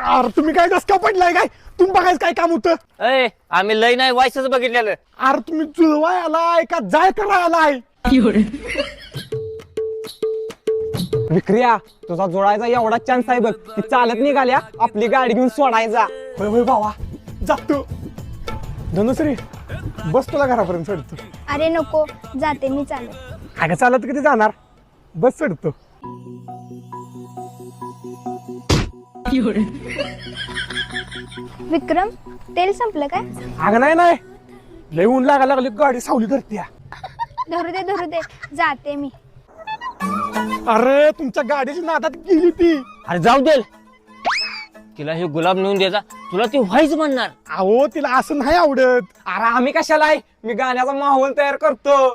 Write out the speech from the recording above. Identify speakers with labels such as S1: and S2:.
S1: अरे तुम्ही काय दसका पडलाय काय? तुम्ही बघायचं काय काम होतं?
S2: अय आम्ही लय नाही वायसच बघितलेलं.
S1: अरे तुम्ही जुळवाय आलाय का जाय करा आलाय?
S3: विक्रिया तुझा जोडायचा एवढा चान्स आहे बघ. ती चालत निघाल्या आपली गाडी घेऊन सोडायचा.
S1: होय होय बाबा जातो. धनुश्री बस तुला घरापर्यंत चढतो.
S4: अरे नको, जाते मी चालत.
S1: अगं चालत किती जाणार? बस चढतो.
S4: विक्रम, तेल संपलं काय?
S1: अगं नाही लय ऊन लागायला लागली, गाडी सावली धरत्या.
S4: धरू दे, जाते मी.
S1: अरे तुमच्या गाडीची नादात गेली ती.
S2: अरे जाऊ दे, तिला हे गुलाब नेऊन द्यायचा, तुला ती व्हायच म्हणणार.
S1: अहो तिला असं नाही आवडत.
S3: अरे आम्ही कशाला आहे, मी गाण्याचा माहोल तयार करतो.